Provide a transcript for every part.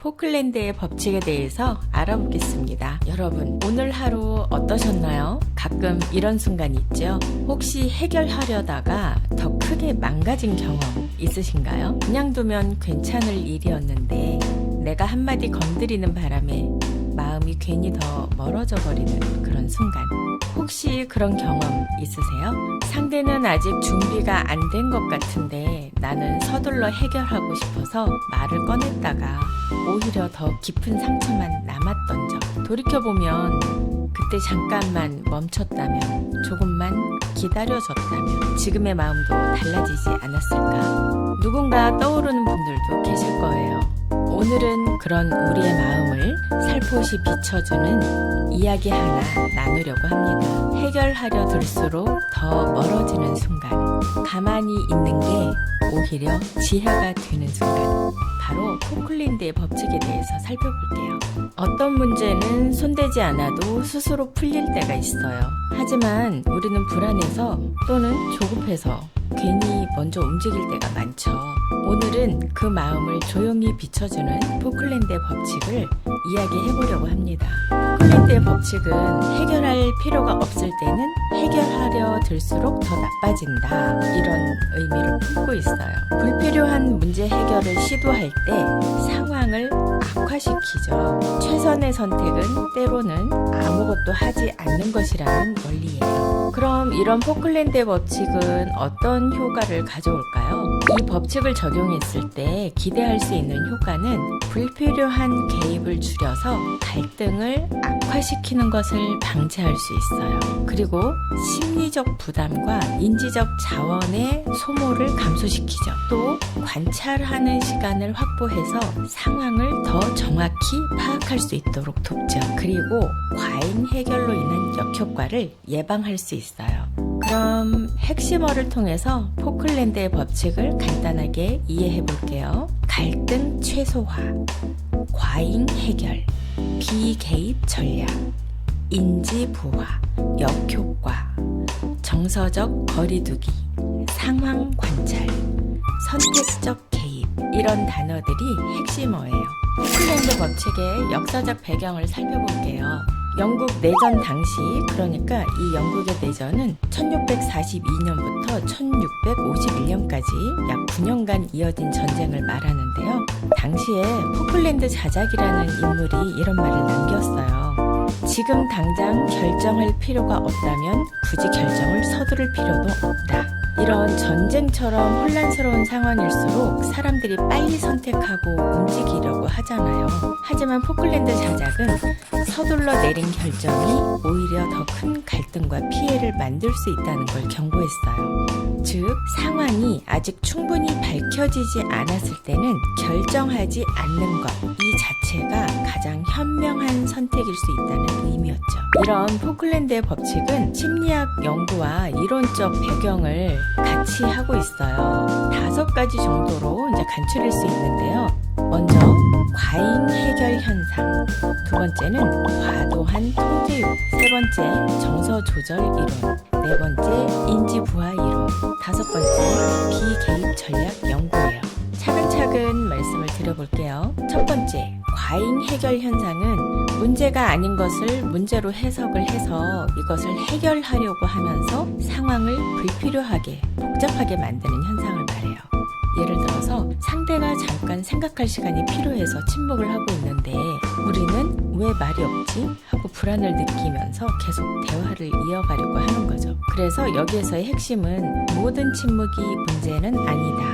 포클랜드의 법칙에 대해서 알아보겠습니다. 여러분, 오늘 하루 어떠셨나요? 가끔 이런 순간이 있죠? 혹시 해결하려다가 더 크게 망가진 경험 있으신가요? 그냥 두면 괜찮을 일이었는데 내가 한마디 건드리는 바람에 마음이 괜히 더 멀어져 버리는 그런 순간. 혹시 그런 경험 있으세요? 상대는 아직 준비가 안 된 것 같은데 나는 서둘러 해결하고 싶어서 말을 꺼냈다가 오히려 더 깊은 상처만 남았던 적. 돌이켜보면 그때 잠깐만 멈췄다면, 조금만 기다려줬다면 지금의 마음도 달라지지 않았을까. 누군가 떠오르는 분들도 계실 거예요. 오늘은 그런 우리의 마음을 살포시 비춰주는 이야기 하나 나누려고 합니다. 해결하려 들수록 더 멀어지는 순간, 가만히 있는 게 오히려 지혜가 되는 순간, 바로 포클랜드의 법칙에 대해서 살펴볼게요. 어떤 문제는 손대지 않아도 스스로 풀릴 때가 있어요. 하지만 우리는 불안해서 또는 조급해서 괜히 먼저 움직일 때가 많죠. 오늘은 그 마음을 조용히 비춰주는 포클랜드의 법칙을 이야기해보려고 합니다. 포클랜드의 법칙은 해결할 필요가 없을 때는 해결하려 들수록 더 나빠진다, 이런 의미를 품고 있어요. 불필요한 문제 해결을 시도할 때 상황을 악화시키죠. 최선의 선택은 때로는 아무것도 하지 않는 것이라는 원리예요. 그럼 이런 포클랜드의 법칙은 어떤 효과를 가져올까요? 이 법칙을 적용했을 때 기대할 수 있는 효과는 불필요한 개입을 줄여서 갈등을 악화시키는 것을 방지할 수 있어요. 그리고 심리적 부담과 인지적 자원의 소모를 감소시키죠. 또 관찰하는 시간을 확보해서 상황을 더 정확히 파악할 수 있도록 돕죠. 그리고 과잉 해결로 인한 역효과를 예방할 수 있어요. 그럼 핵심어를 통해서 포클랜드의 법칙을 간단하게 이해해 볼게요. 갈등 최소화, 과잉 해결, 비개입 전략, 인지 부화, 역효과, 정서적 거리두기, 상황 관찰, 선택적 개입, 이런 단어들이 핵심어예요. 포클랜드 법칙의 역사적 배경을 살펴볼게요. 영국 내전 당시, 그러니까 이 영국의 내전은 1642년부터 1651년까지 약 9년간 이어진 전쟁을 말하는데요. 당시에 포클랜드 자작이라는 인물이 이런 말을 남겼어요. 지금 당장 결정할 필요가 없다면 굳이 결정을 서두를 필요도 없다. 이런 전쟁처럼 혼란스러운 상황일수록 사람들이 빨리 선택하고 움직이려고 하잖아요. 하지만 포클랜드 자작은 서둘러 내린 결정이 오히려 더 큰 갈등과 피해를 만들 수 있다는 걸 경고했어요. 즉, 상황이 아직 충분히 밝혀지지 않았을 때는 결정하지 않는 것, 이 자체가 가장 현명한 선택일 수 있다는 의미였죠. 이런 포클랜드의 법칙은 심리학 연구와 이론적 배경을 같이 하고 있어요. 5가지 정도로 이제 간추릴 수 있는데요. 먼저 과잉 해결 현상, 두 번째는 과도한 통제 요구, 세 번째 정서 조절 이론, 네 번째 인지 부화 이론, 다섯 번째 비개입 전략 연구예요. 차근차근 말씀을 드려볼게요. 첫 번째, 과잉 해결 현상은 문제가 아닌 것을 문제로 해석을 해서 이것을 해결하려고 하면서 상황을 불필요하게 복잡하게 만드는 현상을 말해요. 예를 들어서 상대가 잠깐 생각할 시간이 필요해서 침묵을 하고 있는데 우리는 왜 말이 없지? 하고 불안을 느끼면서 계속 대화를 이어가려고 하는 거죠. 그래서 여기에서의 핵심은 모든 침묵이 문제는 아니다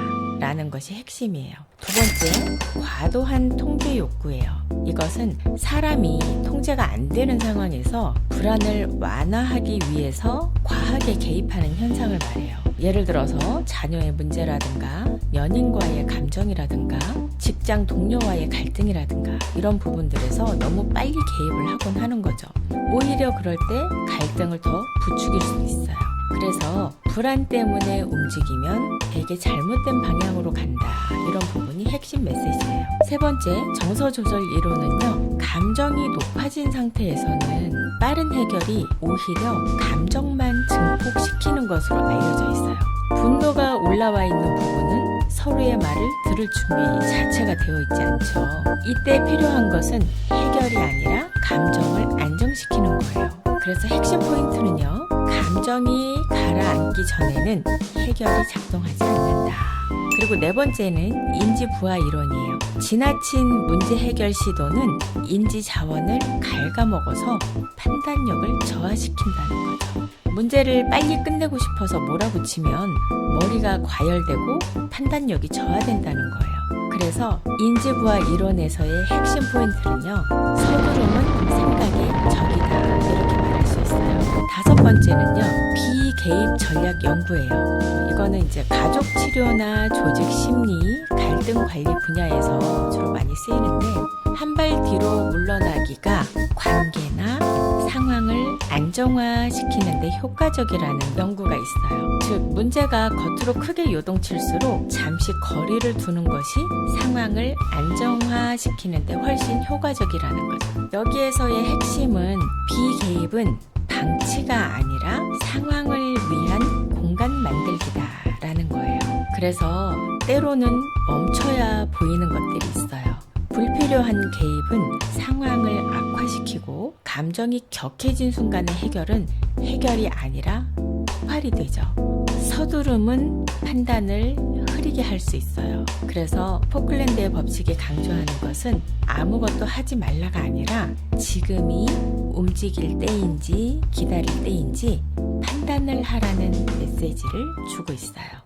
라는 것이 핵심이에요. 두 번째, 과도한 통제 욕구예요. 이것은 사람이 통제가 안 되는 상황에서 불안을 완화하기 위해서 과하게 개입하는 현상을 말해요. 예를 들어서 자녀의 문제라든가 연인과의 감정이라든가 직장 동료와의 갈등이라든가 이런 부분들에서 너무 빨리 개입을 하곤 하는 거죠. 오히려 그럴 때 갈등을 더 부추길 수 있어요. 그래서 불안 때문에 움직이면 되게 잘못된 방향으로 간다, 이런 부분이 핵심 메시지예요. 세 번째, 정서 조절 이론은요, 감정이 높아진 상태에서는 빠른 해결이 오히려 감정만 증폭시키는 것으로 알려져 있어요. 분노가 올라와 있는 부분은 서로의 말을 들을 준비 자체가 되어 있지 않죠. 이때 필요한 것은 해결이 아니라 감정을 안정시키는 거예요. 그래서 핵심 포인트는요, 감정이 가라앉기 전에는 해결이 작동하지 않는다. 그리고 네 번째는 인지 부화 이론이에요. 지나친 문제 해결 시도는 인지 자원을 갉아먹어서 판단력을 저하시킨다는 거죠. 문제를 빨리 끝내고 싶어서 몰아붙이면 머리가 과열되고 판단력이 저하된다는 거예요. 그래서 인지 부화 이론에서의 핵심 포인트는요, 서두름은 생각의 적이다, 이렇게 말할 수 있어요. 다섯 번째는요, 비개입 전략 연구예요. 이거는 이제 가족 치료나 조직 심리, 갈등 관리 분야에서 주로 많이 쓰이는데, 한 발 뒤로 물러나기가 관계나 상황을 안정화시키는데 효과적이라는 연구가 있어요. 즉, 문제가 겉으로 크게 요동칠수록 잠시 거리를 두는 것이 상황을 안정화시키는데 훨씬 효과적이라는 거죠. 여기에서의 핵심은 비개입은 방치가 아니라 상황을 위한 공간 만들기다라는 거예요. 그래서 때로는 멈춰야 보이는 것들이 있어요. 불필요한 개입은 상황을 악화시키고 감정이 격해진 순간의 해결은 해결이 아니라 폭발이 되죠. 서두름은 판단을 흐리게 할 수 있어요. 그래서 포클랜드의 법칙이 강조하는 것은 아무것도 하지 말라가 아니라 지금이 움직일 때인지 기다릴 때인지 판단을 하라는 메시지를 주고 있어요.